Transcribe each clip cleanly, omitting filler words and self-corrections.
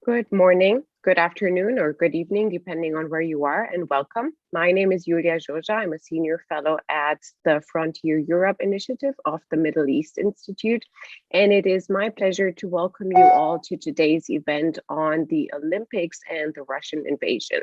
Good morning, good afternoon, or good evening, depending on where you are, and welcome. My name is Yulia Joja. I'm a senior fellow at the Frontier Europe Initiative of the Middle East Institute, and it is my pleasure to welcome you all to today's event on the Olympics and the Russian invasion.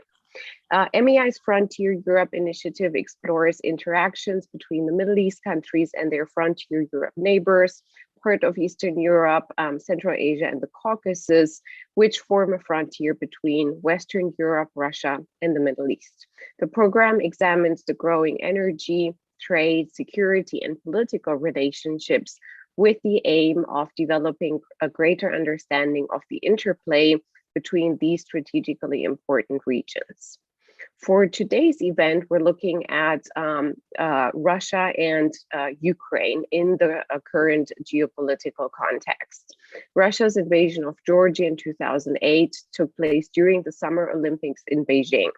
MEI's Frontier Europe initiative explores interactions between the Middle East countries and their Frontier Europe neighbors, part of Eastern Europe, Central Asia, and the Caucasus, which form a frontier between Western Europe, Russia, and the Middle East. The program examines the growing energy, trade, security, and political relationships with the aim of developing a greater understanding of the interplay between these strategically important regions. For today's event, we're looking at Russia and Ukraine in the current geopolitical context. Russia's invasion of Georgia in 2008 took place during the Summer Olympics in Beijing.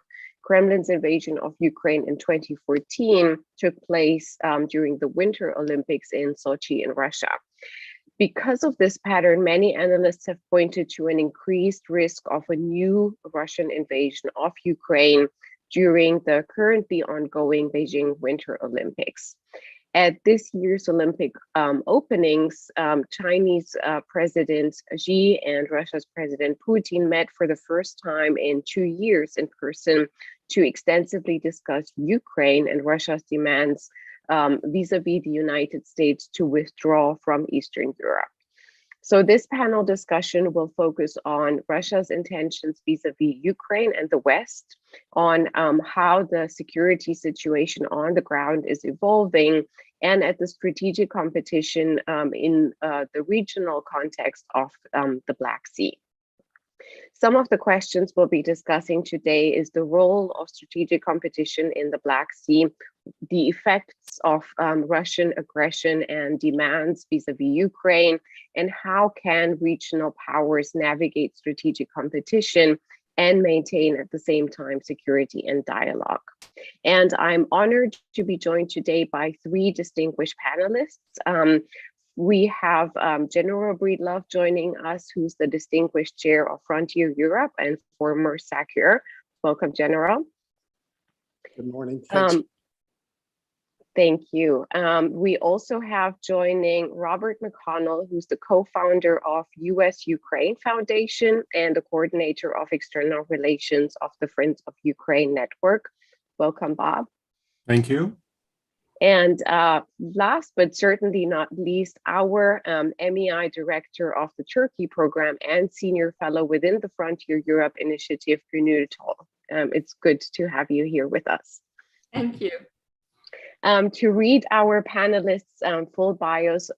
Kremlin's invasion of Ukraine in 2014 took place during the Winter Olympics in Sochi in Russia. Because of this pattern, many analysts have pointed to an increased risk of a new Russian invasion of Ukraine during the currently ongoing Beijing Winter Olympics. At this year's Olympic openings, Chinese President Xi and Russia's President Putin met for the first time in 2 years in person to extensively discuss Ukraine and Russia's demands vis-à-vis the United States to withdraw from Eastern Europe. So this panel discussion will focus on Russia's intentions vis-à-vis Ukraine and the West, on how the security situation on the ground is evolving, and at the strategic competition in the regional context of the Black Sea. Some of the questions we'll be discussing today is the role of strategic competition in the Black Sea, the effects of Russian aggression and demands vis-à-vis Ukraine, and how can regional powers navigate strategic competition and maintain at the same time security and dialogue. And I'm honored to be joined today by 3 distinguished panelists. We have General Breedlove joining us, who's the Distinguished Chair of Frontier Europe and former SACEUR. Welcome, General. Good morning. Thanks. Thank you. We also have joining Robert McConnell, who's the co-founder of US-Ukraine Foundation and the coordinator of external relations of the Friends of Ukraine Network. Welcome, Bob. Thank you. And last but certainly not least, our MEI Director of the Turkey Program and Senior Fellow within the Frontier Europe Initiative, Gönül Tol. It's good to have you here with us. Thank you. To read our panelists' full bios,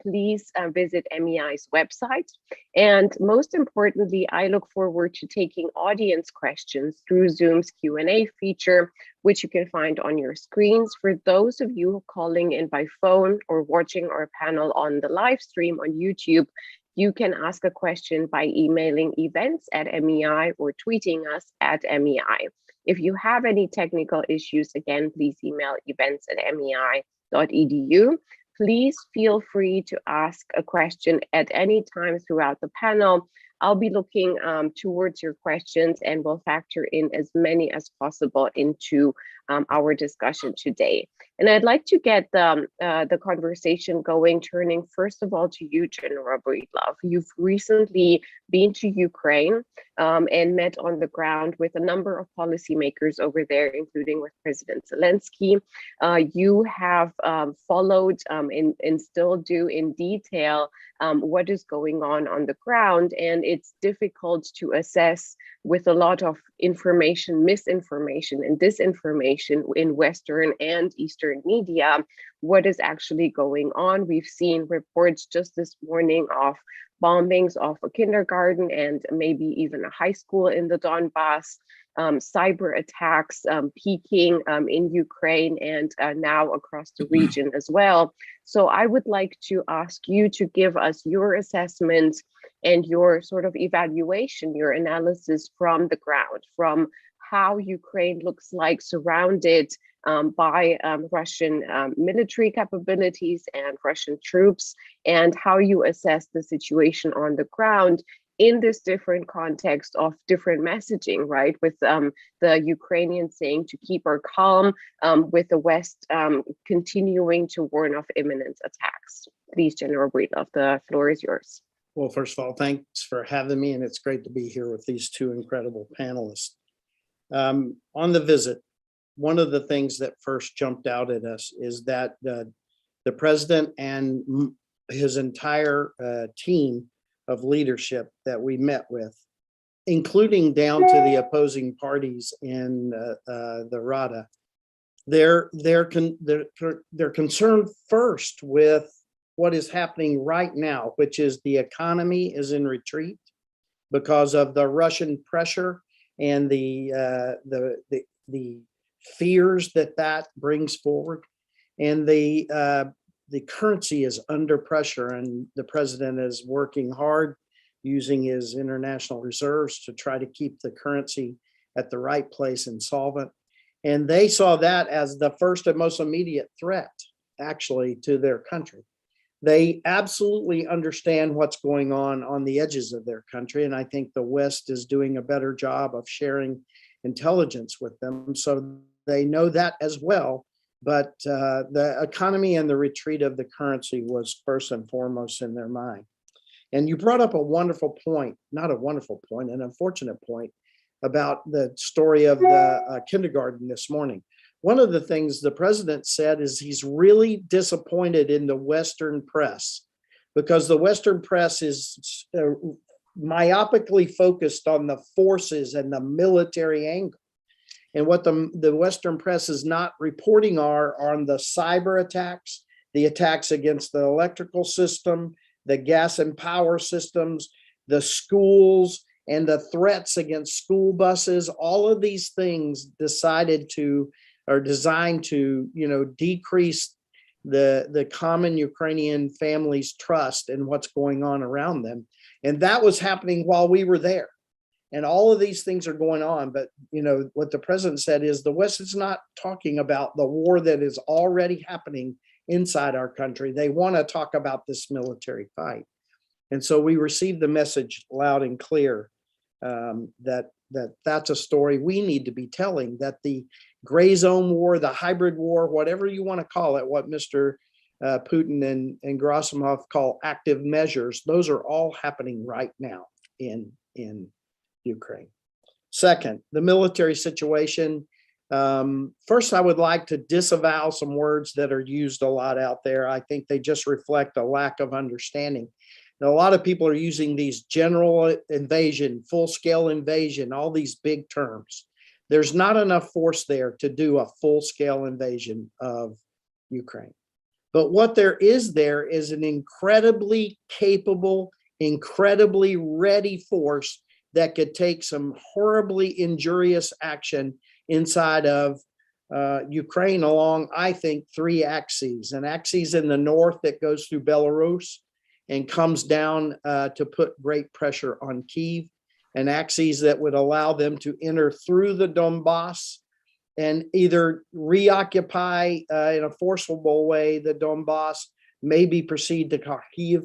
please visit MEI's website. And most importantly, I look forward to taking audience questions through Zoom's Q&A feature, which you can find on your screens. For those of you calling in by phone or watching our panel on the live stream on YouTube, you can ask a question by emailing events@MEI or tweeting us at MEI. If you have any technical issues, again, please email events@mei.edu. Please feel free to ask a question at any time throughout the panel. I'll be looking towards your questions and will factor in as many as possible into our discussion today. And I'd like to get the conversation going, turning first of all to you, General Breedlove. You've recently been to Ukraine and met on the ground with a number of policymakers over there, including with President Zelensky. You have followed and still do in detail what is going on the ground, and it's difficult to assess with a lot of information, misinformation and disinformation in Western and Eastern media, what is actually going on. We've seen reports just this morning of bombings of a kindergarten and maybe even a high school in the Donbass, cyber attacks peaking in Ukraine and now across the region as well. So I would like to ask you to give us your assessment and your sort of evaluation, your analysis from the ground, from how Ukraine looks like surrounded by Russian military capabilities and Russian troops, and how you assess the situation on the ground, in this different context of different messaging, right? With the Ukrainians saying to keep our calm, with the West continuing to warn of imminent attacks. Please, General Breedlove, the floor is yours. Well, first of all, thanks for having me, and it's great to be here with these two incredible panelists. On the visit, one of the things that first jumped out at us is that the president and his entire team of leadership that we met with, including down to the opposing parties in the Rada, they're concerned first with what is happening right now, which is the economy is in retreat because of the Russian pressure and the fears that brings forward, and the currency is under pressure, and the president is working hard using his international reserves to try to keep the currency at the right place and solvent. And they saw that as the first and most immediate threat, actually, to their country. They absolutely understand what's going on the edges of their country, and I think the West is doing a better job of sharing intelligence with them, so they know that as well. But the economy and the retreat of the currency was first and foremost in their mind. And you brought up a wonderful point, not a wonderful point, an unfortunate point about the story of the kindergarten this morning. One of the things the president said is he's really disappointed in the Western press because the Western press is myopically focused on the forces and the military angle. And what the Western press is not reporting are on the cyber attacks, the attacks against the electrical system, the gas and power systems, the schools, and the threats against school buses. All of these things are designed to, decrease the common Ukrainian family's trust in what's going on around them. And that was happening while we were there. And all of these things are going on. But, what the president said is the West is not talking about the war that is already happening inside our country. They want to talk about this military fight. And so we received the message loud and clear that's a story we need to be telling, that the gray zone war, the hybrid war, whatever you want to call it, what Mr. Putin and Gerasimov call active measures, those are all happening right now in Ukraine. Second, the military situation. First, I would like to disavow some words that are used a lot out there. I think they just reflect a lack of understanding. Now, a lot of people are using these general invasion, full-scale invasion, all these big terms. There's not enough force there to do a full-scale invasion of Ukraine. But what there is an incredibly capable, incredibly ready force that could take some horribly injurious action inside of Ukraine along, I think, three axes. An axis in the north that goes through Belarus and comes down to put great pressure on Kyiv, an axis that would allow them to enter through the Donbass and either reoccupy in a forcible way the Donbass, maybe proceed to Kharkiv,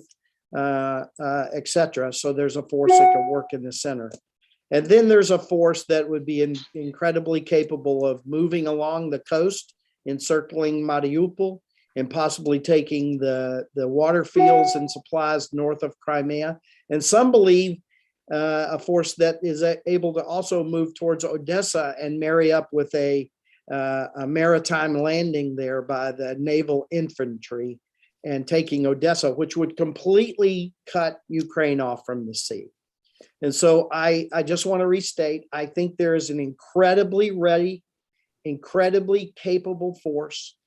etc. So there's a force that can work in the center. And then there's a force that would be incredibly capable of moving along the coast, encircling Mariupol, and possibly taking the water fields and supplies north of Crimea. And some believe a force that is able to also move towards Odessa and marry up with a maritime landing there by the naval infantry and taking Odessa, which would completely cut Ukraine off from the sea. And so I just want to restate, I think there is an incredibly ready, incredibly capable force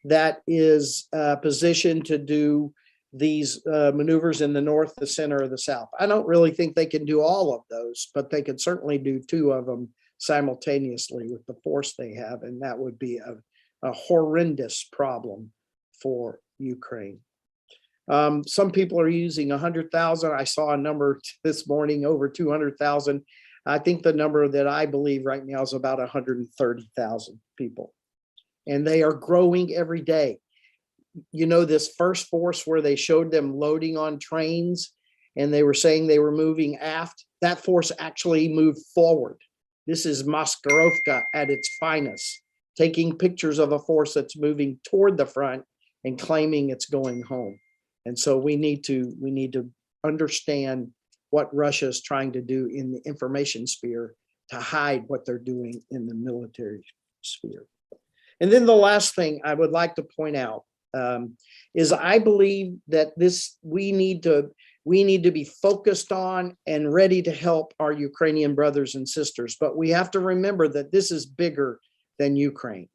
that is positioned to do these maneuvers in the north, the center, or the south. I don't really think they can do all of those, but they can certainly do two of them simultaneously with the force they have, and that would be a horrendous problem for Ukraine. Some people are using 100,000. I saw a number this morning, over 200,000. I think the number that I believe right now is about 130,000 people. And they are growing every day. This first force where they showed them loading on trains and they were saying they were moving aft. That force actually moved forward. This is Maskirovka at its finest, taking pictures of a force that's moving toward the front and claiming it's going home. And so we need to understand what Russia is trying to do in the information sphere to hide what they're doing in the military sphere. And then the last thing I would like to point out is I believe that we need to be focused on and ready to help our Ukrainian brothers and sisters. But we have to remember that this is bigger than Ukraine.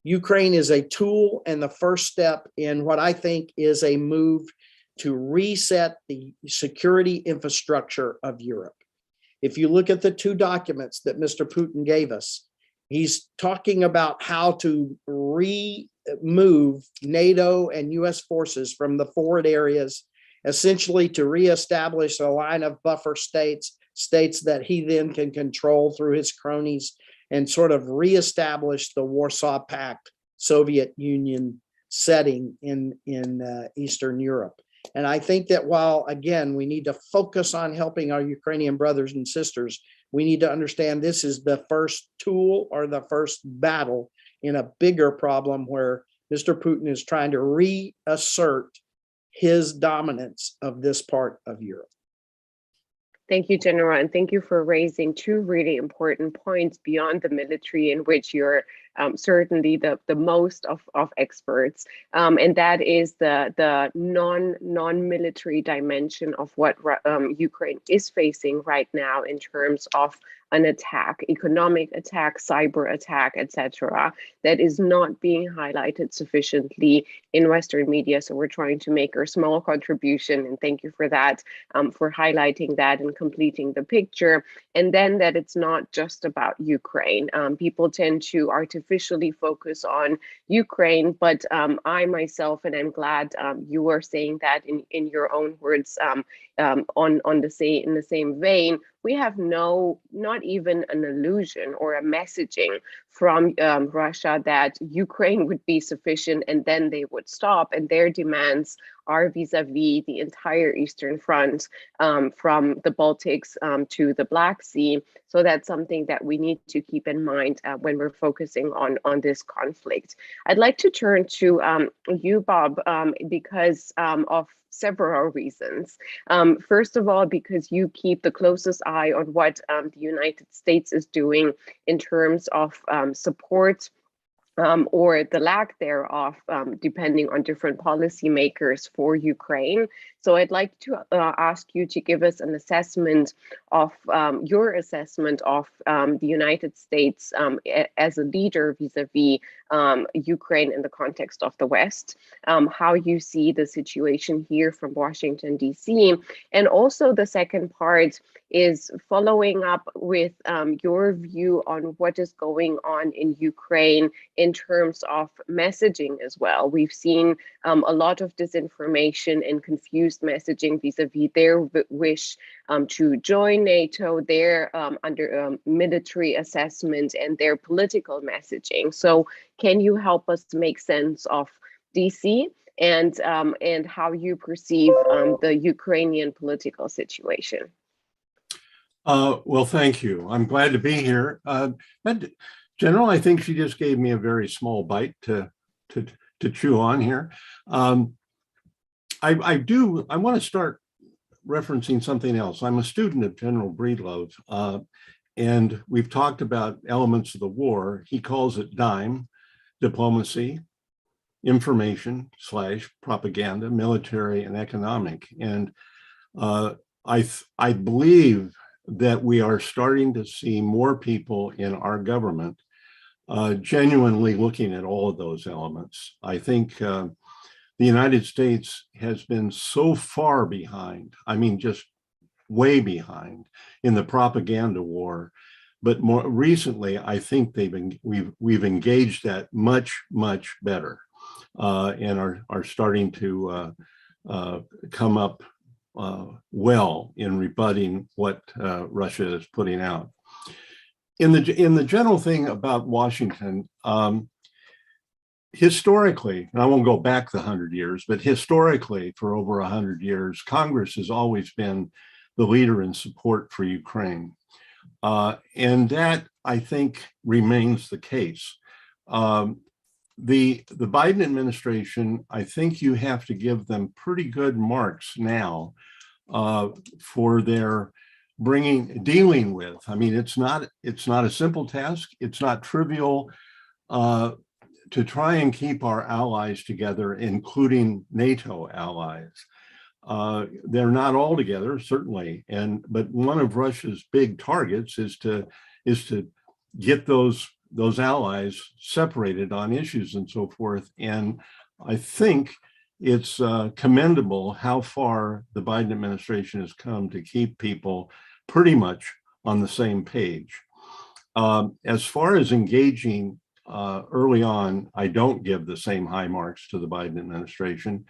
Ukraine is a tool and the first step in what I think is a move to reset the security infrastructure of Europe. If you look at the two documents that Mr. Putin gave us, he's talking about how to remove NATO and US forces from the forward areas, essentially to reestablish a line of buffer states that he then can control through his cronies, and sort of reestablish the Warsaw Pact, Soviet Union setting in Eastern Europe. And I think that while, again, we need to focus on helping our Ukrainian brothers and sisters, we need to understand this is the first tool or the first battle in a bigger problem where Mr. Putin is trying to reassert his dominance of this part of Europe. Thank you, General, and thank you for raising two really important points beyond the military, in which you're certainly the most of experts, and that is the non-military dimension of what Ukraine is facing right now in terms of an attack, economic attack, cyber attack, etc., that is not being highlighted sufficiently in Western media. So we're trying to make our small contribution, and thank you for that, for highlighting that and completing the picture. And then that it's not just about Ukraine. People tend to artificially focus on Ukraine, but I myself, and I'm glad you were saying that in your own words, in the same vein, we have not even an illusion or a messaging from Russia that Ukraine would be sufficient and then they would stop. And their demands are vis-a-vis the entire Eastern Front, from the Baltics to the Black Sea. So that's something that we need to keep in mind when we're focusing on this conflict. I'd like to turn to you, Bob, because of several reasons. First of all, because you keep the closest eye on what the United States is doing in terms of support or the lack thereof, depending on different policymakers for Ukraine. So I'd like to ask you to give us an assessment of your assessment of the United States as a leader vis-a-vis Ukraine in the context of the West, how you see the situation here from Washington, D.C. And also the second part is following up with your view on what is going on in Ukraine in terms of messaging as well. We've seen a lot of disinformation and confused messaging vis-a-vis their wish to join NATO, their under military assessment, and their political messaging. So can you help us to make sense of DC and how you perceive the Ukrainian political situation? Well, thank you. I'm glad to be here. General, I think she just gave me a very small bite to chew on here. I want to start referencing something else. I'm a student of General Breedlove, and we've talked about elements of the war. He calls it DIME, diplomacy, information / propaganda, military and economic. And I believe that we are starting to see more people in our government genuinely looking at all of those elements. I think the United States has been so far behind, I mean, just way behind in the propaganda war. But more recently, I think we've engaged that much better, and are starting to come up well in rebutting what Russia is putting out. In the general thing about Washington, historically, and I won't go back the 100 years, but historically, for over 100 years, Congress has always been the leader in support for Ukraine. And that, I think, remains the case. The Biden administration, I think you have to give them pretty good marks now for their dealing with. I mean, it's not a simple task. It's not trivial to try and keep our allies together, including NATO allies. They're not all together, certainly, but one of Russia's big targets is to get those allies separated on issues and so forth. And I think it's commendable how far the Biden administration has come to keep people pretty much on the same page. As far as engaging early on, I don't give the same high marks to the Biden administration,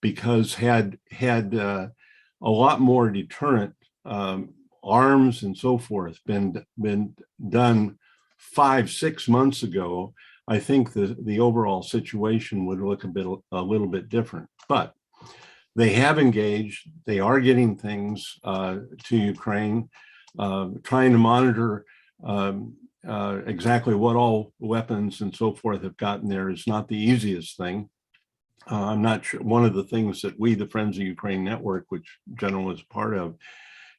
because had a lot more deterrent arms and so forth been done 5-6 months ago, I think the overall situation would look a little bit different. But they have engaged. They are getting things to Ukraine, trying to monitor exactly what all weapons and so forth have gotten there is not the easiest thing. I'm not sure. One of the things that we, the Friends of Ukraine Network, which General was part of,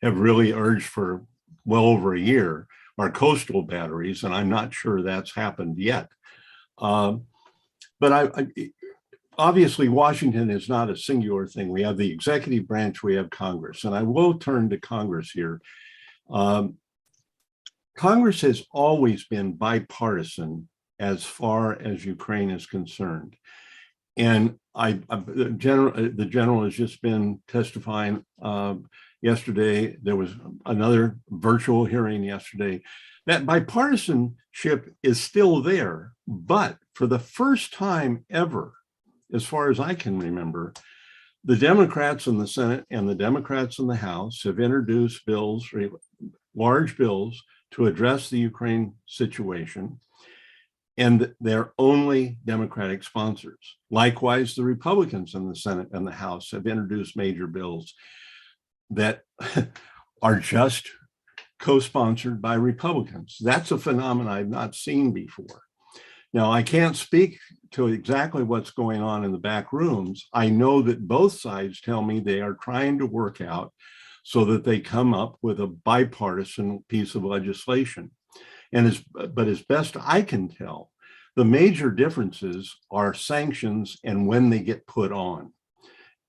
have really urged for well over a year are coastal batteries, and I'm not sure that's happened yet. But obviously, Washington is not a singular thing. We have the executive branch, we have Congress, and I will turn to Congress here. Congress has always been bipartisan as far as Ukraine is concerned. And the general has just been testifying yesterday. There was another virtual hearing yesterday. That bipartisanship is still there, but for the first time ever, as far as I can remember, the Democrats in the Senate and the Democrats in the House have introduced bills, large bills, to address the Ukraine situation, and they're only Democratic sponsors. Likewise, the Republicans in the Senate and the House have introduced major bills that are just co-sponsored by Republicans. That's a phenomenon I've not seen before. Now, I can't speak to exactly what's going on in the back rooms. I know that both sides tell me they are trying to work out so that they come up with a bipartisan piece of legislation. But as best I can tell, the major differences are sanctions and when they get put on,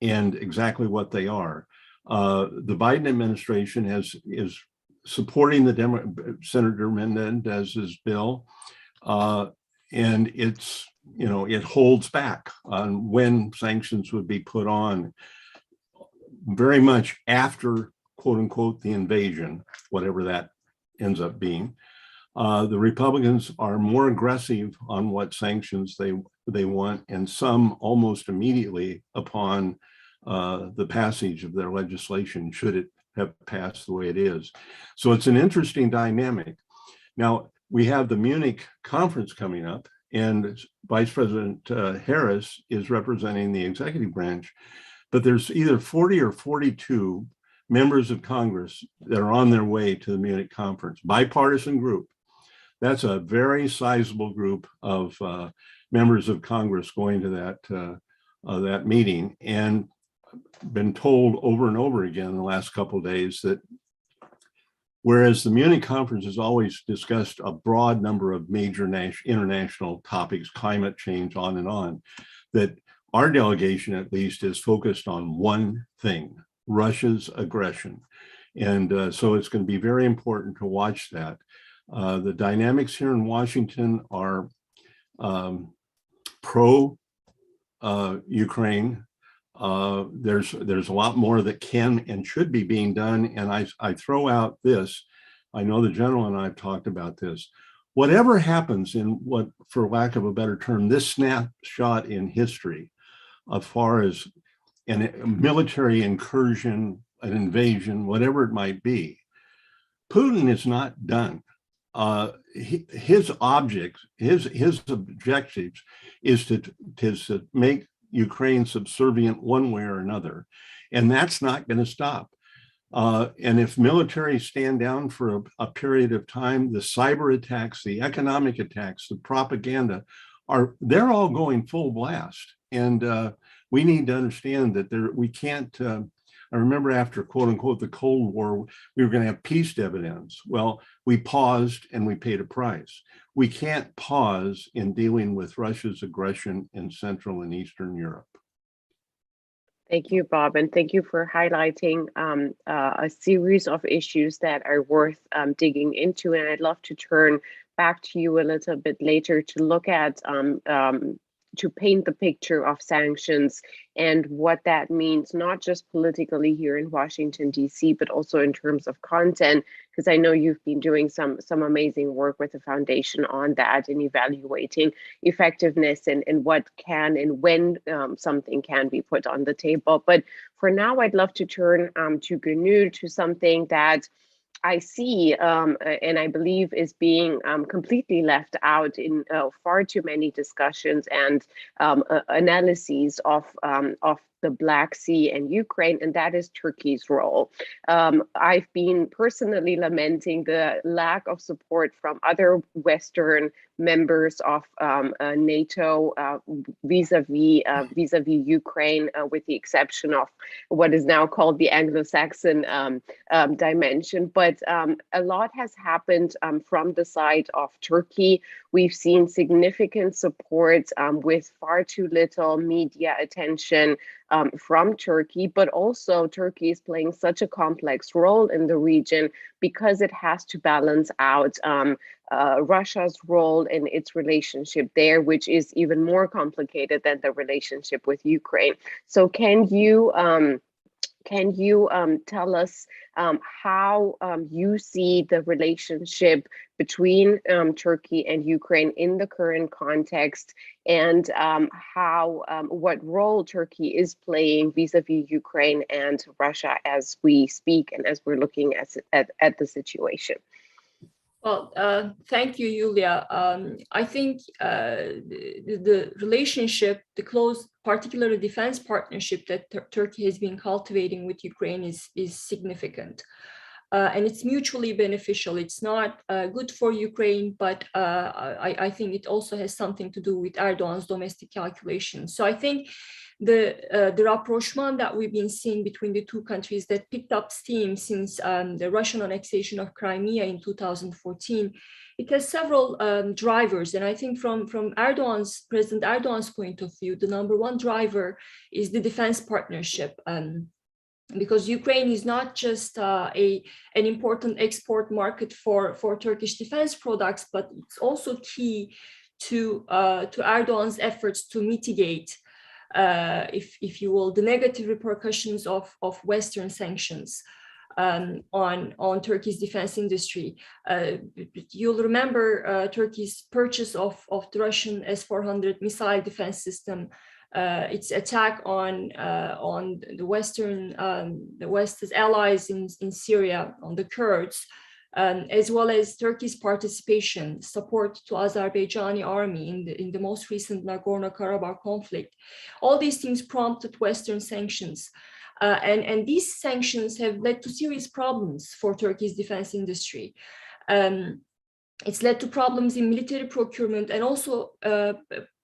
and exactly what they are. The Biden administration is supporting the Senator Menendez's bill, and it holds back on when sanctions would be put on, very much after, quote unquote, the invasion, whatever that ends up being. The Republicans are more aggressive on what sanctions they want, and some almost immediately upon the passage of their legislation, should it have passed the way it is. So it's an interesting dynamic. Now, we have the Munich conference coming up, and Vice President Harris is representing the executive branch, but there's either 40 or 42 members of Congress that are on their way to the Munich conference, bipartisan group. That's a very sizable group of members of Congress going to that meeting, and been told over and over again in the last couple of days that whereas the Munich conference has always discussed a broad number of major international topics, climate change, on, that our delegation at least is focused on one thing: Russia's aggression. And so it's going to be very important to watch that. The dynamics here in Washington are pro-Ukraine. There's a lot more that can and should be being done. And I throw out this, I know the general and I have talked about this. Whatever happens in what, for lack of a better term, this snapshot in history, as far as a military incursion, an invasion, whatever it might be, Putin is not done. his objectives is to make Ukraine subservient one way or another, and that's not going to stop. And if militaries stand down for a period of time, the cyber attacks, the economic attacks, the propaganda they're all going full blast. And we need to understand that we can't. I remember after quote unquote the Cold War, we were going to have peace dividends. Well, we paused and we paid a price. We can't pause in dealing with Russia's aggression in Central and Eastern Europe. Thank you, Bob, and thank you for highlighting a series of issues that are worth digging into. And I'd love to turn back to you a little bit later to look at to paint the picture of sanctions and what that means, not just politically here in Washington, D.C., but also in terms of content, because I know you've been doing some amazing work with the foundation on that and evaluating effectiveness and what can and when something can be put on the table. But for now, I'd love to turn to Gnu, to something that I see and I believe is being completely left out in far too many discussions and analyses of the Black Sea and Ukraine, and that is Turkey's role. I've been personally lamenting the lack of support from other Western members of NATO vis-à-vis Ukraine, with the exception of what is now called the Anglo-Saxon dimension. But a lot has happened from the side of Turkey. We've seen significant support with far too little media attention from Turkey, but also Turkey is playing such a complex role in the region because it has to balance out Russia's role in its relationship there, which is even more complicated than the relationship with Ukraine. So can you tell us how you see the relationship between Turkey and Ukraine in the current context, and what role Turkey is playing vis-a-vis Ukraine and Russia as we speak and as we're looking at the situation? Well, thank you, Yulia. I think the relationship, the close, particularly defense partnership that Turkey has been cultivating with Ukraine is significant. And it's mutually beneficial. It's not good for Ukraine, but I think it also has something to do with Erdogan's domestic calculations. So I think the rapprochement that we've been seeing between the two countries that picked up steam since the Russian annexation of Crimea in 2014, it has several drivers. And I think from President Erdogan's point of view, the number one driver is the defense partnership. Because Ukraine is not just an important export market for Turkish defense products, but it's also key to Erdogan's efforts to mitigate, if you will, the negative repercussions of Western sanctions on Turkey's defense industry. You'll remember Turkey's purchase of the Russian S-400 missile defense system. Its attack on the West's allies in Syria, on the Kurds, as well as Turkey's participation, support to Azerbaijani army in the most recent Nagorno-Karabakh conflict. All these things prompted Western sanctions. And these sanctions have led to serious problems for Turkey's defense industry. It's led to problems in military procurement and also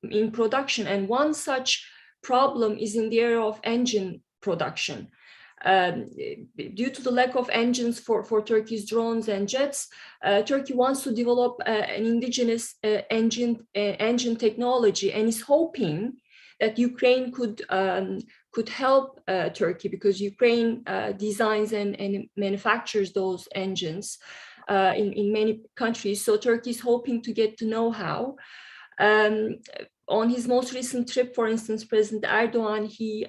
in production. And one such problem is in the area of engine production. Due to the lack of engines for Turkey's drones and jets, Turkey wants to develop an indigenous engine technology, and is hoping that Ukraine could help Turkey, because Ukraine designs and manufactures those engines in many countries. So Turkey is hoping to get the know-how. On his most recent trip, for instance, President Erdogan, he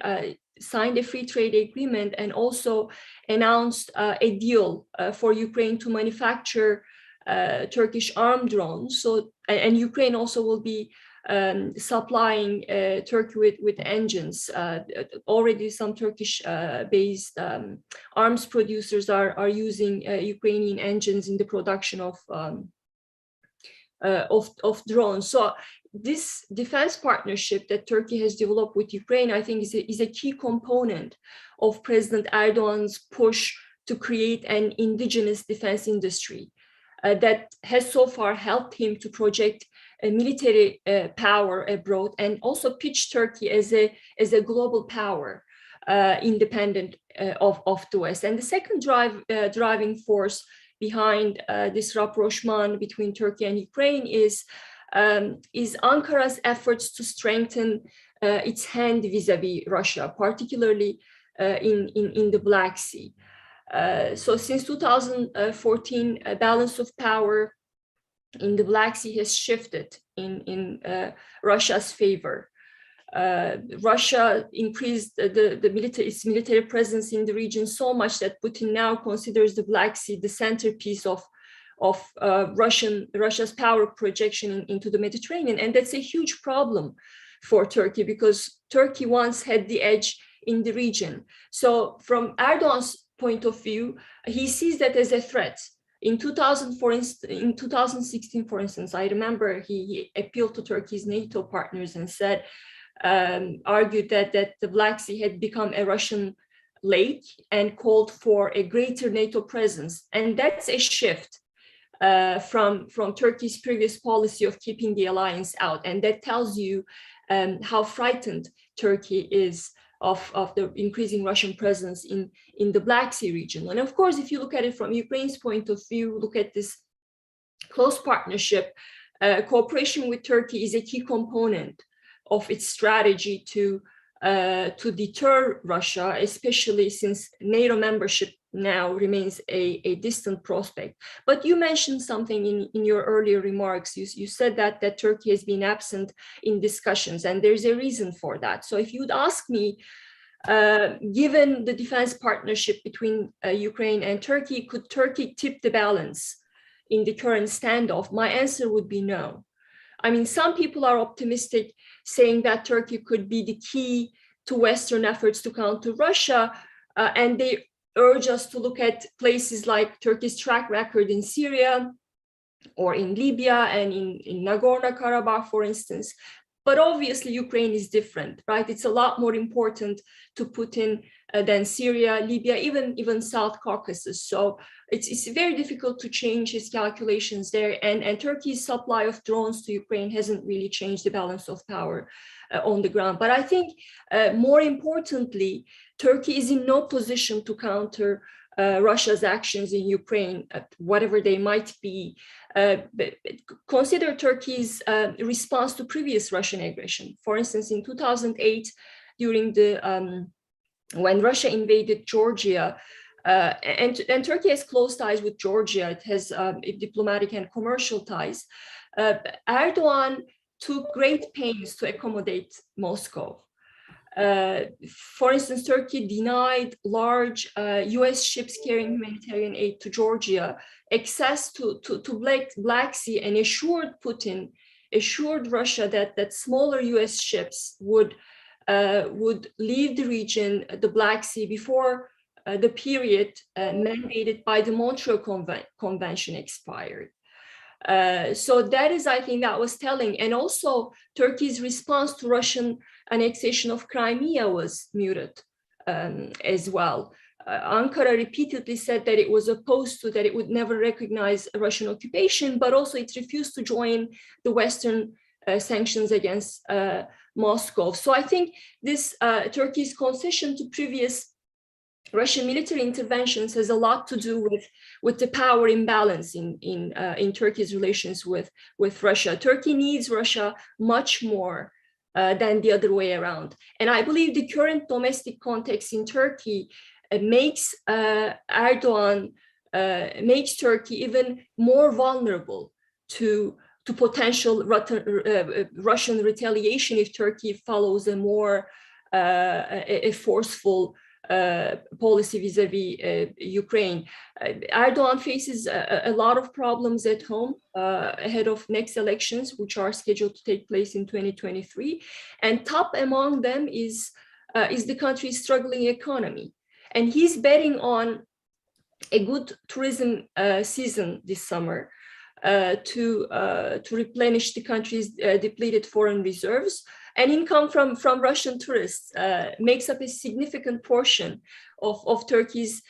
signed a free trade agreement and also announced a deal for Ukraine to manufacture Turkish armed drones. So, and Ukraine also will be supplying Turkey with engines. Already some Turkish-based arms producers are using Ukrainian engines in the production of of drones. So this defense partnership that Turkey has developed with Ukraine, I think, is a key component of President Erdogan's push to create an indigenous defense industry that has so far helped him to project a military power abroad and also pitch Turkey as a global power, independent of the West. And the second driving force behind this rapprochement between Turkey and Ukraine is Ankara's efforts to strengthen its hand vis-à-vis Russia, particularly in the Black Sea. So since 2014, a balance of power in the Black Sea has shifted in Russia's favor. Russia increased its military presence in the region so much that Putin now considers the Black Sea the centerpiece of Russia's power projection into the Mediterranean. And that's a huge problem for Turkey because Turkey once had the edge in the region. So from Erdogan's point of view, he sees that as a threat. In 2016, for instance, I remember he appealed to Turkey's NATO partners and said, argued that the Black Sea had become a Russian lake and called for a greater NATO presence. And that's a shift from Turkey's previous policy of keeping the alliance out. And that tells you how frightened Turkey is of the increasing Russian presence in the Black Sea region. And of course, if you look at it from Ukraine's point of view, look at this close partnership, cooperation with Turkey is a key component of its strategy to deter Russia, especially since NATO membership now remains a distant prospect. But you mentioned something in your earlier remarks. You said that Turkey has been absent in discussions, and there's a reason for that. So if you'd ask me, given the defense partnership between Ukraine and Turkey, could Turkey tip the balance in the current standoff? My answer would be no. I mean, some people are optimistic, saying that Turkey could be the key to Western efforts to counter Russia, and they urge us to look at places like Turkey's track record in Syria or in Libya and in Nagorno-Karabakh, for instance. But obviously, Ukraine is different, right? It's a lot more important to Putin than Syria, Libya, even South Caucasus. So it's very difficult to change his calculations there. And Turkey's supply of drones to Ukraine hasn't really changed the balance of power on the ground. But I think more importantly, Turkey is in no position to counter Russia's actions in Ukraine, whatever they might be. Consider Turkey's response to previous Russian aggression. For instance, in 2008, during when Russia invaded Georgia, and Turkey has close ties with Georgia, it has diplomatic and commercial ties. Erdogan took great pains to accommodate Moscow. For instance, Turkey denied large US ships carrying humanitarian aid to Georgia access to Black Sea, and assured Russia that smaller US ships would leave the region, the Black Sea, before the period mandated by the Montreal Convention expired. So that is, I think, that was telling. And also Turkey's response to Russian annexation of Crimea was muted as well. Ankara repeatedly said that it was opposed to, that it would never recognize a Russian occupation, but also it refused to join the Western sanctions against Moscow. So I think this Turkey's concession to previous Russian military interventions has a lot to do with the power imbalance in Turkey's relations with Russia. Turkey needs Russia much more than the other way around. And I believe the current domestic context in Turkey makes makes Turkey even more vulnerable to potential Russian retaliation if Turkey follows a more forceful policy vis-a-vis Ukraine. Erdogan faces a lot of problems at home ahead of next elections, which are scheduled to take place in 2023. And top among them is the country's struggling economy. And he's betting on a good tourism season this summer. to replenish the country's depleted foreign reserves. And income from Russian tourists makes up a significant portion of Turkey's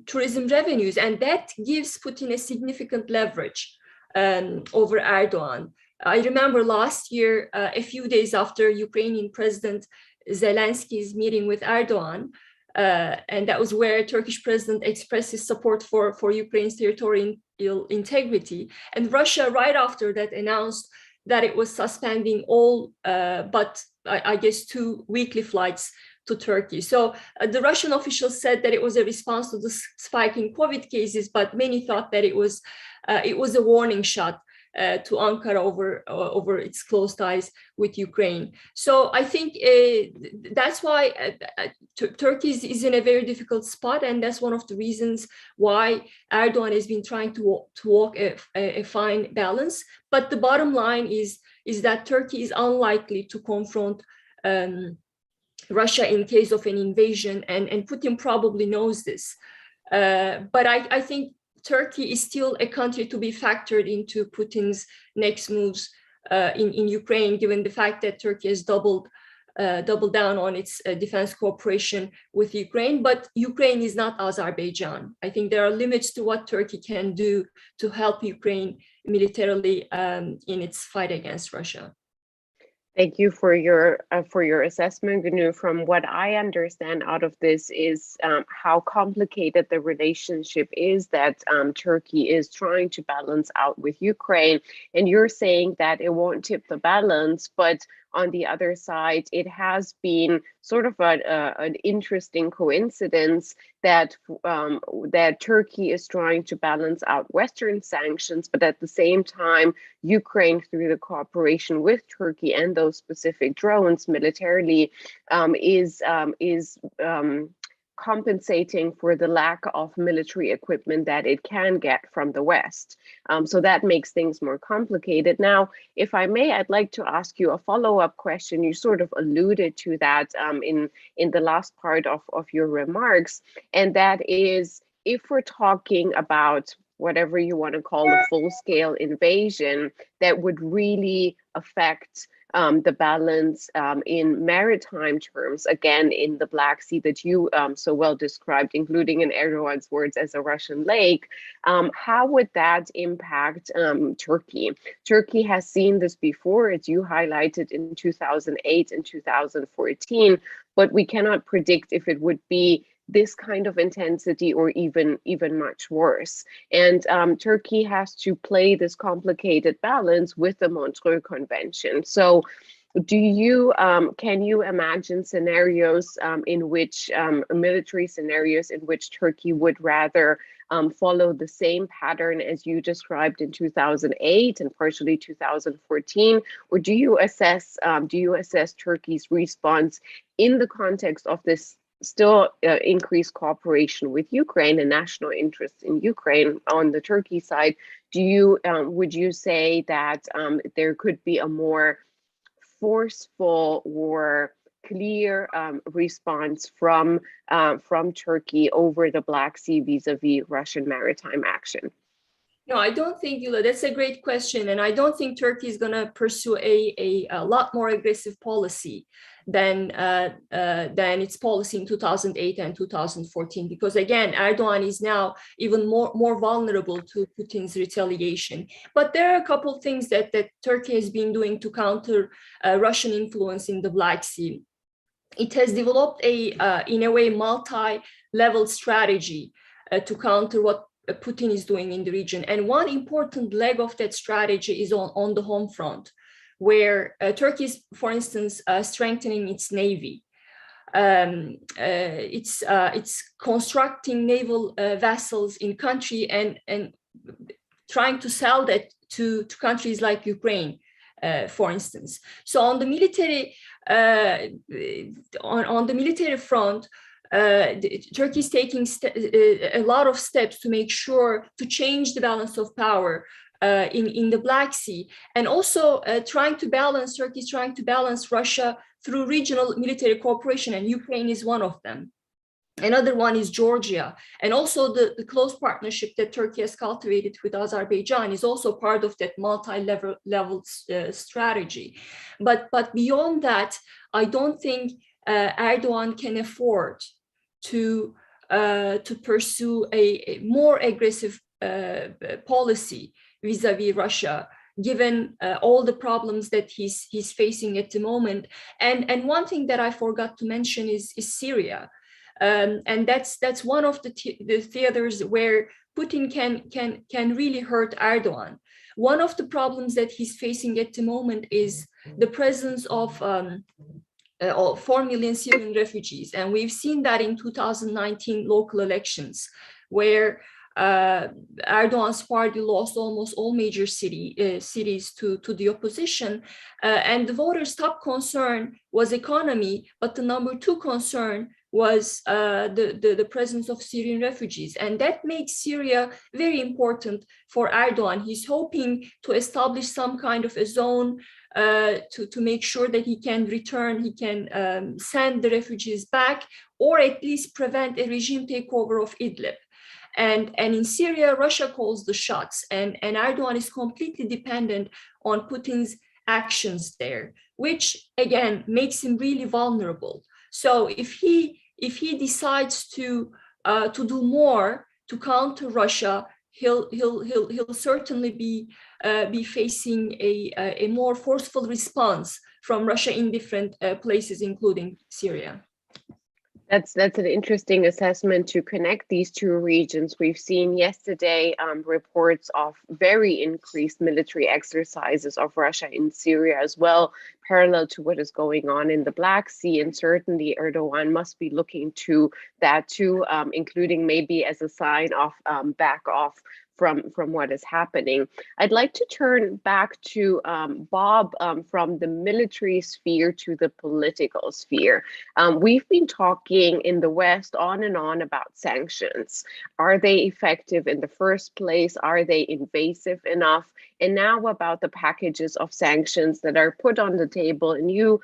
tourism revenues, and that gives Putin a significant leverage over Erdogan. I remember last year, a few days after Ukrainian President Zelensky's meeting with Erdogan, and that was where Turkish president expressed his support for Ukraine's territorial integrity. And Russia, right after that, announced that it was suspending all but I guess 2 weekly flights to Turkey. So the Russian officials said that it was a response to the spike in COVID cases, but many thought that it was a warning shot to Ankara over its close ties with Ukraine. So I think that's why Turkey is in a very difficult spot, and that's one of the reasons why Erdogan has been trying to walk a fine balance. But the bottom line is that Turkey is unlikely to confront Russia in case of an invasion, and Putin probably knows this. But I think Turkey is still a country to be factored into Putin's next moves in Ukraine, given the fact that Turkey has doubled down on its defense cooperation with Ukraine. But Ukraine is not Azerbaijan. I think there are limits to what Turkey can do to help Ukraine militarily in its fight against Russia. Thank you for your assessment, Gnu. From what I understand out of this is how complicated the relationship is that Turkey is trying to balance out with Ukraine. And you're saying that it won't tip the balance, but on the other side, it has been sort of an interesting coincidence that that Turkey is trying to balance out Western sanctions, but at the same time, Ukraine, through the cooperation with Turkey and those specific drones militarily, is compensating for the lack of military equipment that it can get from the West. So that makes things more complicated. Now, if I may, I'd like to ask you a follow-up question. You sort of alluded to that in the last part of your remarks, and that is, if we're talking about whatever you want to call a full-scale invasion that would really affect the balance in maritime terms, again, in the Black Sea that you so well described, including in Erdogan's words as a Russian lake, how would that impact Turkey? Turkey has seen this before, as you highlighted in 2008 and 2014, but we cannot predict if it would be this kind of intensity or even much worse. And Turkey has to play this complicated balance with the Montreux Convention. So can you imagine scenarios in which military scenarios in which Turkey would rather follow the same pattern as you described in 2008 and partially 2014, or do you assess Turkey's response in the context of this still increased cooperation with Ukraine and national interests in Ukraine on the Turkey side? Would you say that there could be a more forceful or clear response from Turkey over the Black Sea vis-a-vis Russian maritime action? No, I don't think, Yula, that's a great question. And I don't think Turkey is going to pursue a lot more aggressive policy than its policy in 2008 and 2014, because again, Erdogan is now even more vulnerable to Putin's retaliation. But there are a couple of things that Turkey has been doing to counter Russian influence in the Black Sea. It has developed in a way, multi-level strategy to counter what Putin is doing in the region. And one important leg of that strategy is on the home front, where Turkey is, for instance, strengthening its navy. It's constructing naval vessels in country and trying to sell that to countries like Ukraine, for instance. So on the military front, Turkey is taking a lot of steps to make sure to change the balance of power in the Black Sea, and also Turkey is trying to balance Russia through regional military cooperation, and Ukraine is one of them. Another one is Georgia. And also the close partnership that Turkey has cultivated with Azerbaijan is also part of that multi-level strategy. But beyond that, I don't think Erdogan can afford to pursue a more aggressive policy vis-a-vis Russia, given all the problems that he's facing at the moment. And one thing that I forgot to mention is Syria. And that's one of the theaters where Putin can really hurt Erdogan. One of the problems that he's facing at the moment is the presence of 4 million Syrian refugees. And we've seen that in 2019 local elections, where Erdogan's party lost almost all major cities to the opposition. And the voters' top concern was economy, but the number two concern was the presence of Syrian refugees. And that makes Syria very important for Erdogan. He's hoping to establish some kind of a zone to make sure that he can return, he can send the refugees back, or at least prevent a regime takeover of Idlib. And in Syria, Russia calls the shots, and Erdogan is completely dependent on Putin's actions there, which again makes him really vulnerable. So if he decides to do more to counter Russia, he'll certainly be facing a more forceful response from Russia in different places, including Syria. That's an interesting assessment to connect these two regions. We've seen yesterday reports of very increased military exercises of Russia in Syria as well, parallel to what is going on in the Black Sea. And certainly Erdogan must be looking to that too, including maybe as a sign of back off from what is happening. I'd like to turn back to Bob from the military sphere to the political sphere. We've been talking in the West on and on about sanctions. Are they effective in the first place? Are they invasive enough? And now about the packages of sanctions that are put on the table. And you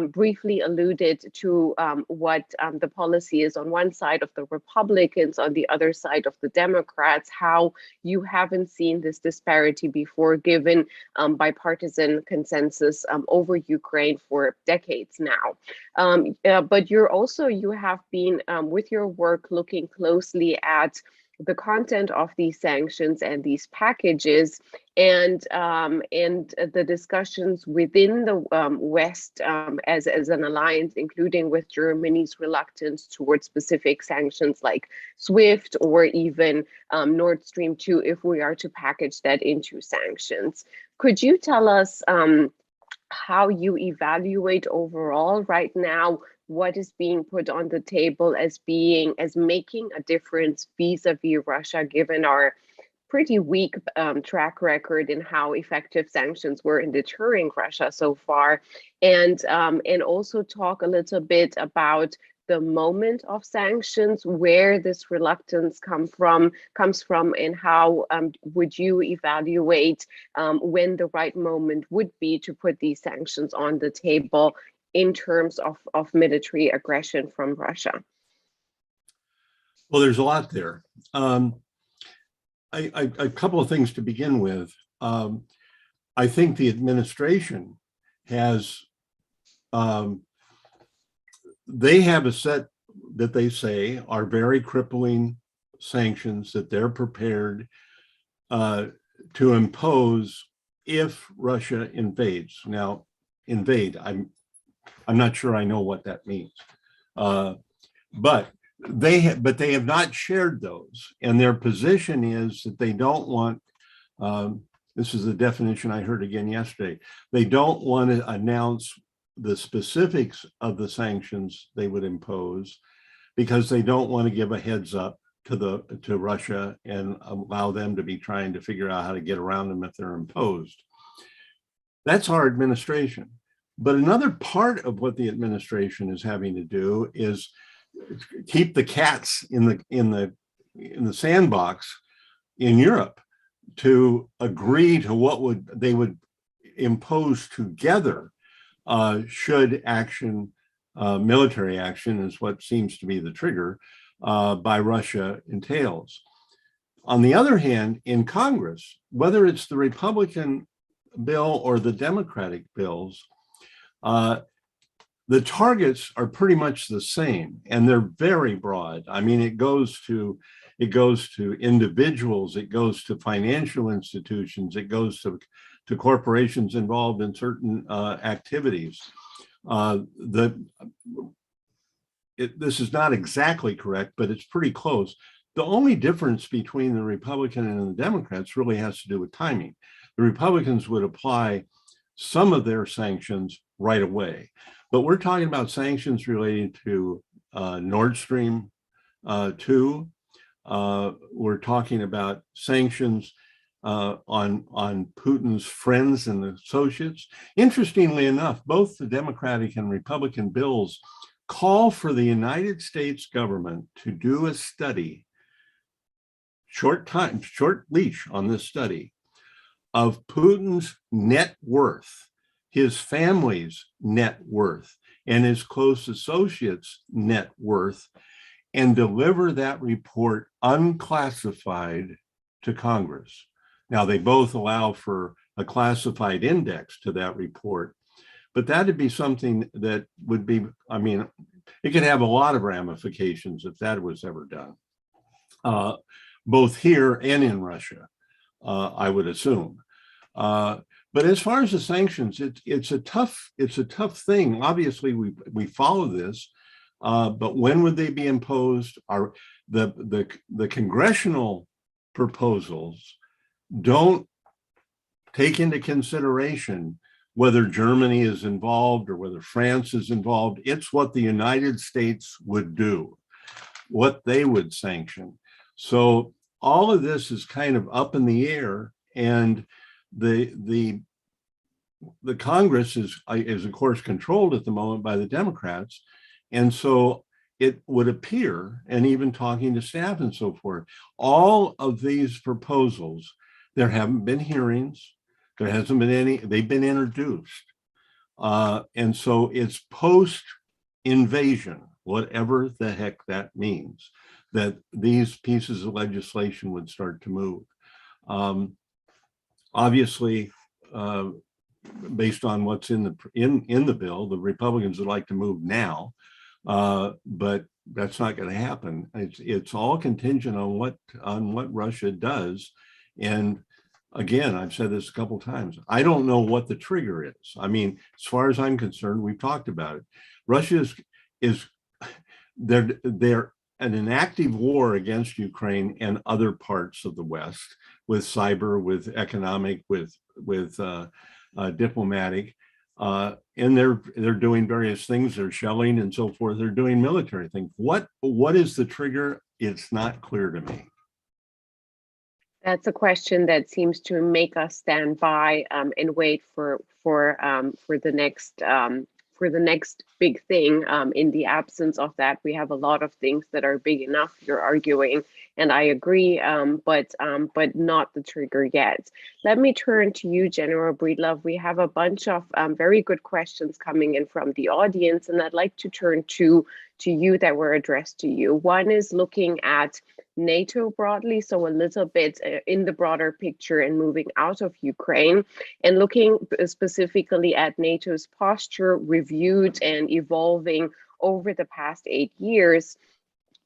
briefly alluded to what the policy is on one side of the Republicans, on the other side of the Democrats, how you haven't seen this disparity before, given bipartisan consensus over Ukraine for decades now. But you have been with your work looking closely at the content of these sanctions and these packages, and the discussions within the West as an alliance, including with Germany's reluctance towards specific sanctions like SWIFT or even Nord Stream 2, if we are to package that into sanctions. Could you tell us how you evaluate overall right now what is being put on the table as making a difference vis-a-vis Russia, given our pretty weak track record in how effective sanctions were in deterring Russia so far, and also talk a little bit about the moment of sanctions, where this reluctance comes from, and how would you evaluate when the right moment would be to put these sanctions on the table in terms of military aggression from Russia? Well, there's a lot there. A couple of things to begin with. I think the administration has, they have a set that they say are very crippling sanctions that they're prepared to impose if Russia invades. Now, invade, I'm not sure I know what that means, but they have not shared those, and their position is that they don't want. This is the definition I heard again yesterday. They don't want to announce the specifics of the sanctions they would impose because they don't want to give a heads up to Russia and allow them to be trying to figure out how to get around them if they're imposed. That's our administration. But another part of what the administration is having to do is keep the cats in the sandbox in Europe to agree to what they would impose together should action military action is what seems to be the trigger by Russia entails. On the other hand, in Congress, whether it's the Republican bill or the Democratic bills, the targets are pretty much the same, and they're very broad. I mean, it goes to individuals, it goes to financial institutions, it goes to corporations involved in certain activities. This is not exactly correct, but it's pretty close. The only difference between the Republican and the Democrats really has to do with timing. The Republicans would apply some of their sanctions right away, but we're talking about sanctions related to Nord Stream 2. We're talking about sanctions on Putin's friends and associates. Interestingly enough, both the Democratic and Republican bills call for the United States government to do a study, short leash on this study, of Putin's net worth, his family's net worth, and his close associates' net worth, and deliver that report unclassified to Congress. Now, they both allow for a classified index to that report, but that'd be something that would be, I mean, it could have a lot of ramifications if that was ever done, both here and in Russia, I would assume. But as far as the sanctions, it's a tough thing. Obviously, we follow this, but when would they be imposed? Are the congressional proposals don't take into consideration whether Germany is involved or whether France is involved. It's what the United States would do, what they would sanction. So all of this is kind of up in the air, and the Congress is of course controlled at the moment by the Democrats, and so it would appear, and even talking to staff and so forth, all of these proposals, there haven't been hearings, there hasn't been any, they've been introduced. And so it's post-invasion, whatever the heck that means, that these pieces of legislation would start to move. Obviously, based on what's in the bill, the Republicans would like to move now, but that's not going to happen. It's all contingent on what Russia does. And again, I've said this a couple of times, I don't know what the trigger is. I mean, as far as I'm concerned, we've talked about it. Russia is they're in an active war against Ukraine and other parts of the West, with cyber, with economic, with diplomatic, and they're doing various things. They're shelling and so forth. They're doing military things. What is the trigger? It's not clear to me. That's a question that seems to make us stand by and wait for the next big thing. In the absence of that, we have a lot of things that are big enough. You're arguing, and I agree, but not the trigger yet. Let me turn to you, General Breedlove. We have a bunch of very good questions coming in from the audience, and I'd like to turn to you that were addressed to you. One is looking at NATO broadly, so a little bit in the broader picture and moving out of Ukraine, and looking specifically at NATO's posture reviewed and evolving over the past 8 years.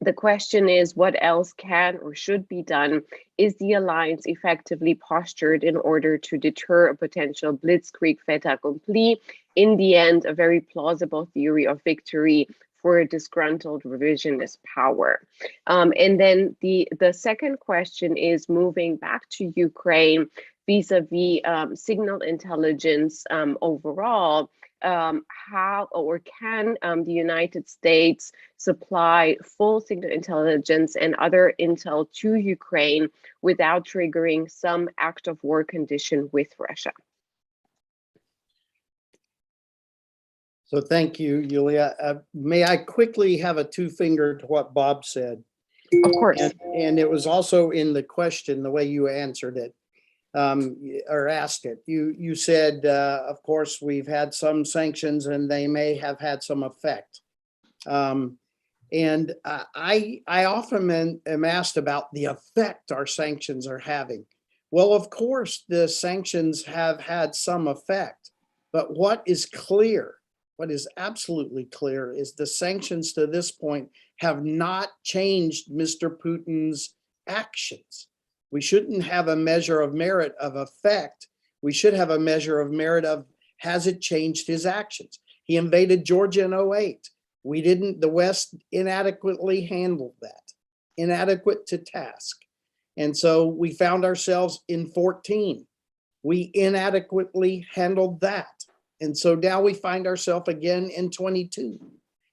The question is, what else can or should be done? Is the alliance effectively postured in order to deter a potential blitzkrieg fait accompli? In the end, a very plausible theory of victory for a disgruntled revisionist power. And then the second question is moving back to Ukraine vis-a-vis signal intelligence overall. How or can the United States supply full signal intelligence and other intel to Ukraine without triggering some act of war condition with Russia? So thank you, Yulia. May I quickly have a two-finger to what Bob said? Of course. And it was also in the question, the way you answered it. or asked it. You said, of course, we've had some sanctions and they may have had some effect. And I often am asked about the effect our sanctions are having. Well, of course, the sanctions have had some effect, but what is clear, what is absolutely clear, is the sanctions to this point have not changed Mr. Putin's actions. We shouldn't have a measure of merit of effect. We should have a measure of merit of, has it changed his actions? He invaded Georgia in 2008. We didn't, the West inadequately handled that, inadequate to task. And so we found ourselves in 2014. We inadequately handled that. And so now we find ourselves again in 2022.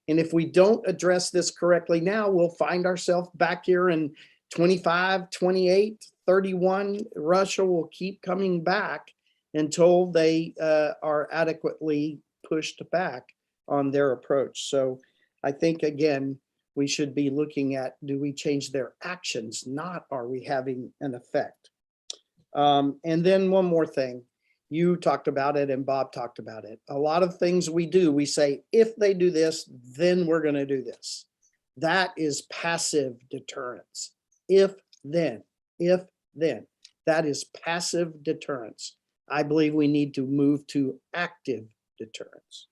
And if we don't address this correctly now, we'll find ourselves back here in 25, 28, 31. Russia will keep coming back until they are adequately pushed back on their approach. So I think, again, we should be looking at, do we change their actions, not are we having an effect? And then one more thing, you talked about it and Bob talked about it. A lot of things we do, we say, if they do this, then we're going to do this. That is passive deterrence. If then, that is passive deterrence. I believe we need to move to active deterrence.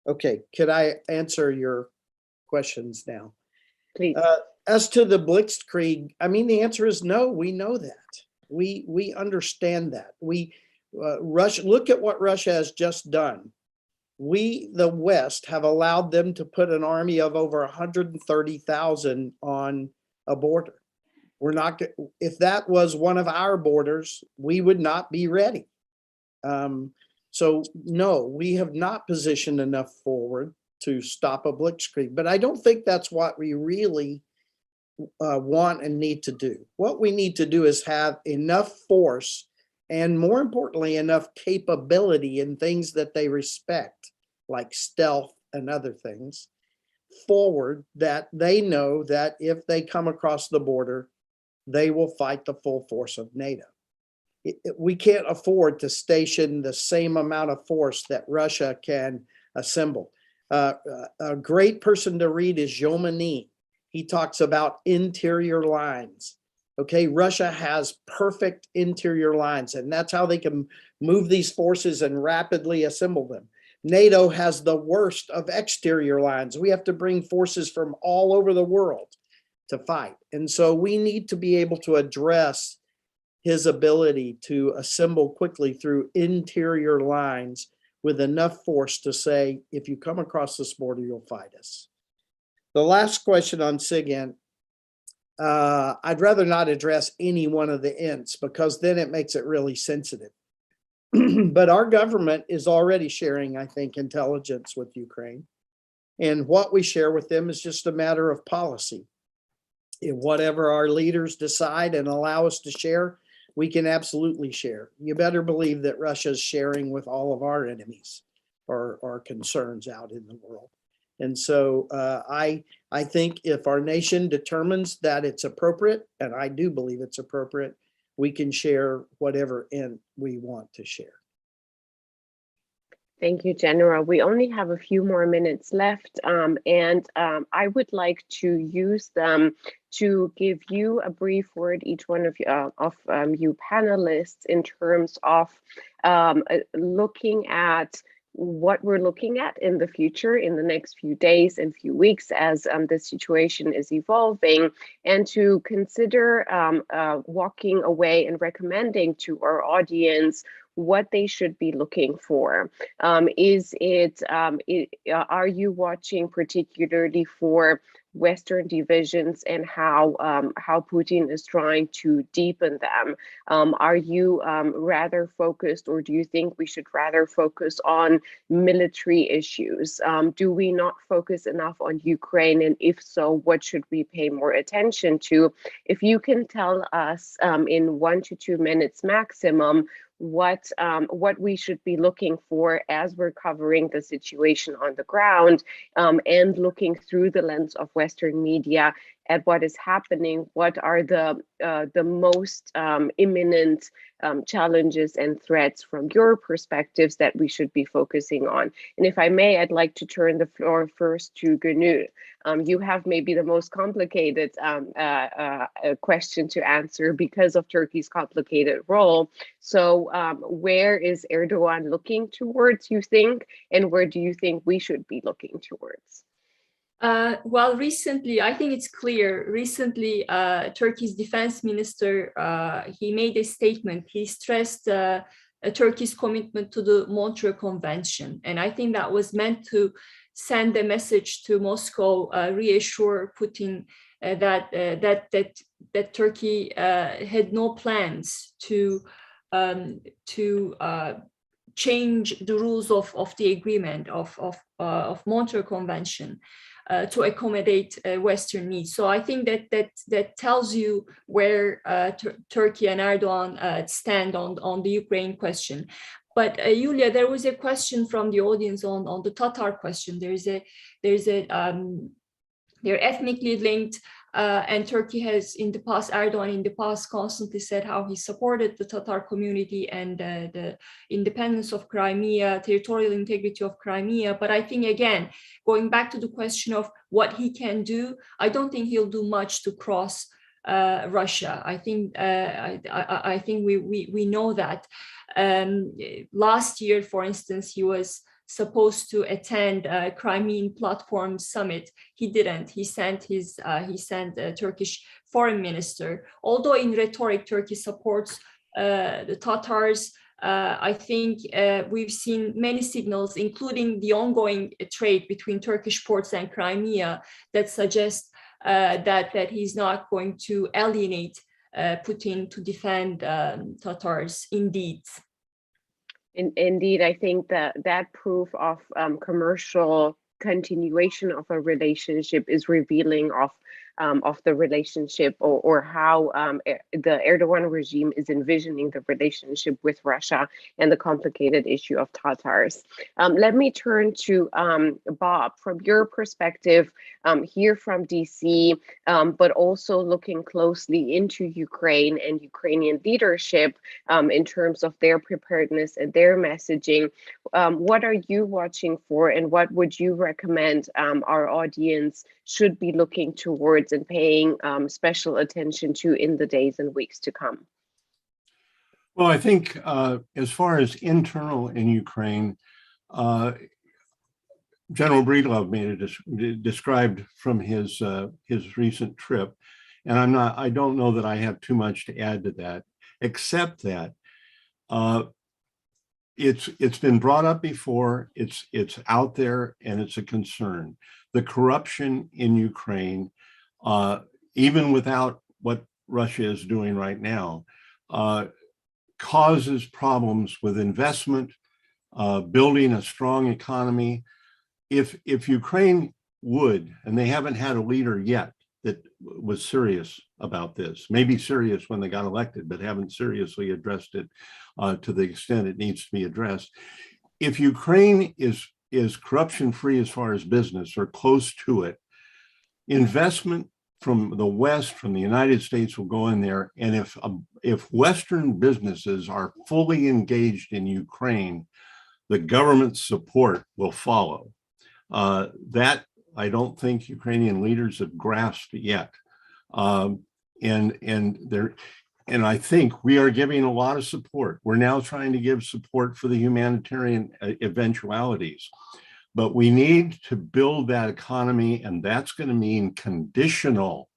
Okay, could I answer your questions now? Please. As to the blitzkrieg, I mean, the answer is no. We know that. We understand that. Russia. Look at what Russia has just done. We, the West, have allowed them to put an army of over 130,000 on a border. We're not. If that was one of our borders, we would not be ready. So no, we have not positioned enough forward to stop a blitzkrieg, but I don't think that's what we really want and need to do. What we need to do is have enough force and, more importantly, enough capability in things that they respect, like stealth and other things, forward, that they know that if they come across the border, they will fight the full force of NATO. We can't afford to station the same amount of force that Russia can assemble. A great person to read is Jomini. He talks about interior lines. Okay, Russia has perfect interior lines, and that's how they can move these forces and rapidly assemble them. NATO has the worst of exterior lines. We have to bring forces from all over the world to fight. And so we need to be able to address his ability to assemble quickly through interior lines with enough force to say, if you come across this border, you'll fight us. The last question on SIGINT, I'd rather not address any one of the ints because then it makes it really sensitive. But our government is already sharing, I think, intelligence with Ukraine. And what we share with them is just a matter of policy. If whatever our leaders decide and allow us to share, we can absolutely share. You better believe that Russia's sharing with all of our enemies or concerns out in the world. And so I think if our nation determines that it's appropriate, and I do believe it's appropriate, we can share whatever we want to share. Thank you, General. We only have a few more minutes left, and I would like to use them to give you a brief word, each one of you panelists, in terms of looking at what we're looking at in the future, in the next few days and few weeks as the situation is evolving, and to consider walking away and recommending to our audience what they should be looking for. Are you watching particularly for Western divisions and how Putin is trying to deepen them? Are you rather focused, or do you think we should rather focus on military issues? Do we not focus enough on Ukraine? And if so, what should we pay more attention to? If you can tell us in 1 to 2 minutes maximum, what we should be looking for as we're covering the situation on the ground, and looking through the lens of Western media at what is happening, what are the most imminent challenges and threats from your perspectives that we should be focusing on. And if I may, I'd like to turn the floor first to Gönül. You have maybe the most complicated question to answer because of Turkey's complicated role. So where is Erdogan looking towards, you think, and where do you think we should be looking towards? Well, recently, I think it's clear, recently, Turkey's defense minister, he made a statement. He stressed Turkey's commitment to the Montreux Convention. And I think that was meant to send a message to Moscow, reassure Putin that Turkey had no plans to change the rules of the agreement of Montreux Convention. To accommodate Western needs. So I think that tells you where Turkey and Erdogan stand on the Ukraine question. But Yulia, there was a question from the audience on the Tatar question. They're ethnically linked, and Turkey has Erdogan in the past constantly said how he supported the Tatar community and the independence of Crimea, territorial integrity of Crimea. But I think, again, going back to the question of what he can do, I don't think he'll do much to cross Russia. I think we know that. Last year, for instance, he was supposed to attend a Crimean Platform summit. He didn't. He sent a Turkish foreign minister. Although in rhetoric, Turkey supports the Tatars, I think we've seen many signals, including the ongoing trade between Turkish ports and Crimea, that suggest that he's not going to alienate Putin to defend Tatars indeed. Indeed, I think that proof of commercial continuation of a relationship is revealing of the relationship or how the Erdogan regime is envisioning the relationship with Russia and the complicated issue of Tatars. Let me turn to Bob, from your perspective here from DC, but also looking closely into Ukraine and Ukrainian leadership in terms of their preparedness and their messaging. What are you watching for, and what would you recommend our audience should be looking towards and paying special attention to in the days and weeks to come? Well, I think as far as internal in Ukraine, General Breedlove described from his recent trip, and I don't know that I have too much to add to that, except that it's been brought up before. It's out there, and it's a concern. The corruption in Ukraine, even without what Russia is doing right now, causes problems with investment, building a strong economy. If Ukraine would, and they haven't had a leader yet that was serious about this, maybe serious when they got elected, but haven't seriously addressed it to the extent it needs to be addressed. If Ukraine is corruption-free as far as business or close to it, investment from the West, from the United States will go in there. And if Western businesses are fully engaged in Ukraine, the government's support will follow. That I don't think Ukrainian leaders have grasped yet. And I think we are giving a lot of support. We're now trying to give support for the humanitarian eventualities, but we need to build that economy, and that's going to mean conditional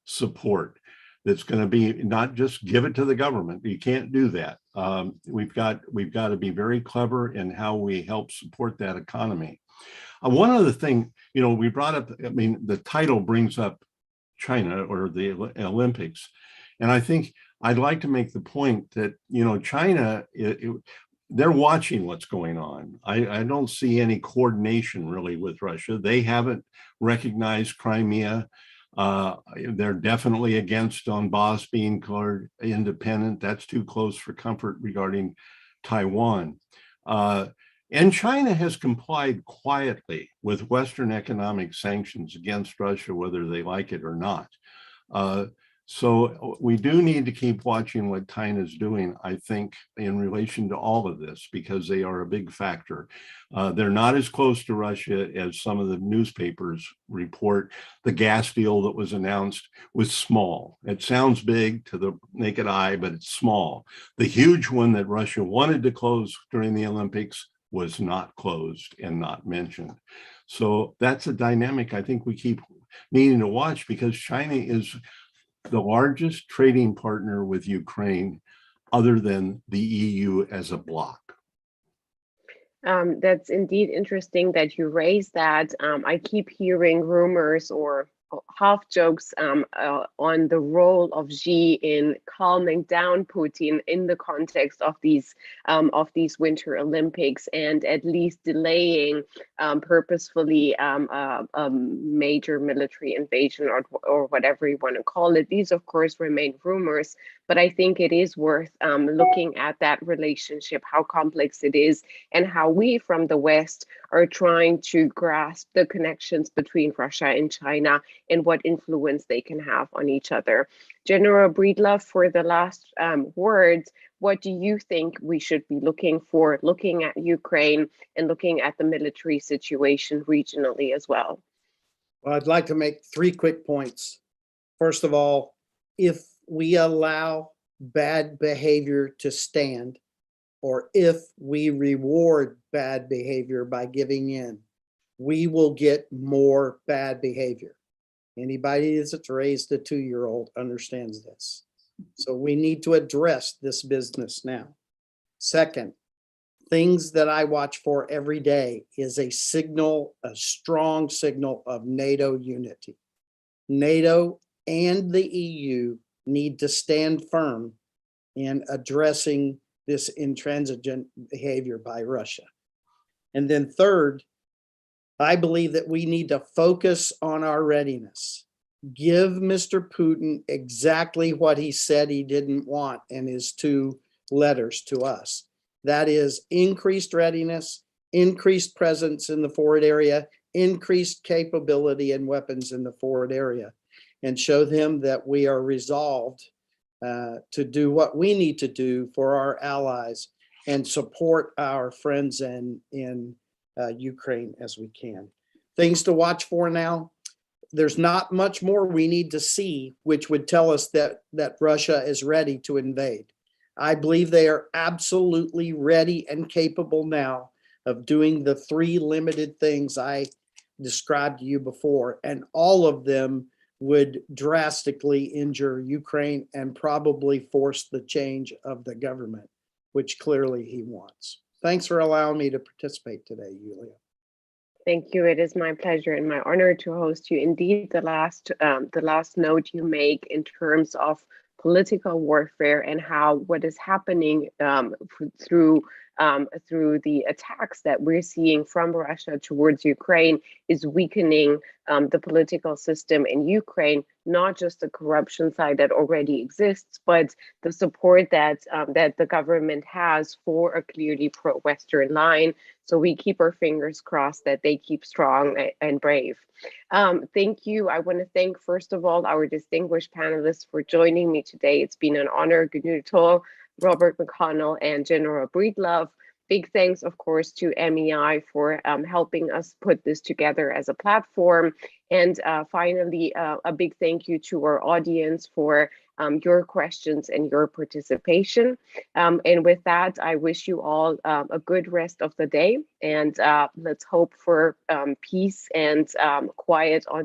support. That's going to be not just give it to the government. You can't do that. We've got to be very clever in how we help support that economy. One other thing, we brought up, the title brings up China or the Olympics. And I think I'd like to make the point that, China, they're watching what's going on. I don't see any coordination really with Russia. They haven't recognized Crimea. They're definitely against Donbass being declared independent. That's too close for comfort regarding Taiwan. And China has complied quietly with Western economic sanctions against Russia, whether they like it or not. So we do need to keep watching what China's doing, I think, in relation to all of this, because they are a big factor. They're not as close to Russia as some of the newspapers report. The gas deal that was announced was small. It sounds big to the naked eye, but it's small. The huge one that Russia wanted to close during the Olympics was not closed and not mentioned. So that's a dynamic I think we keep needing to watch, because China is the largest trading partner with Ukraine other than the EU as a bloc. That's indeed interesting that you raised that. I keep hearing rumors or half jokes on the role of Xi in calming down Putin in the context of these Winter Olympics, and at least delaying purposefully a major military invasion, or whatever you want to call it. These, of course, remain rumors, but I think it is worth looking at that relationship, how complex it is, and how we from the West are trying to grasp the connections between Russia and China and what influence they can have on each other. General Breedlove, for the last words, what do you think we should be looking for, looking at Ukraine and looking at the military situation regionally as well? Well, I'd like to make 3 quick points. First of all, if we allow bad behavior to stand, or if we reward bad behavior by giving in, we will get more bad behavior. Anybody that's raised a 2-year-old understands this. So we need to address this business now. Second, things that I watch for every day is a strong signal of NATO unity. NATO and the EU need to stand firm in addressing this intransigent behavior by Russia. And then third, I believe that we need to focus on our readiness. Give Mr. Putin exactly what he said he didn't want in his 2 letters to us. That is increased readiness, increased presence in the forward area, increased capability and weapons in the forward area, and show them that we are resolved to do what we need to do for our allies and support our friends in Ukraine as we can. Things to watch for now. There's not much more we need to see, which would tell us that Russia is ready to invade. I believe they are absolutely ready and capable now of doing the 3 limited things I described to you before, and all of them would drastically injure Ukraine and probably force the change of the government, which clearly he wants. Thanks for allowing me to participate today, Yulia. Thank you. It is my pleasure and my honor to host you. Indeed, the last note you make in terms of political warfare and how what is happening through the attacks that we're seeing from Russia towards Ukraine is weakening the political system in Ukraine, not just the corruption side that already exists, but the support that the government has for a clearly pro-Western line. So we keep our fingers crossed that they keep strong and brave. Thank you. I want to thank, first of all, our distinguished panelists for joining me today. It's been an honor. Gnutol, Robert McConnell, and General Breedlove. Big thanks, of course, to MEI for helping us put this together as a platform. And finally, a big thank you to our audience for your questions and your participation. And with that, I wish you all a good rest of the day. And let's hope for peace and quiet on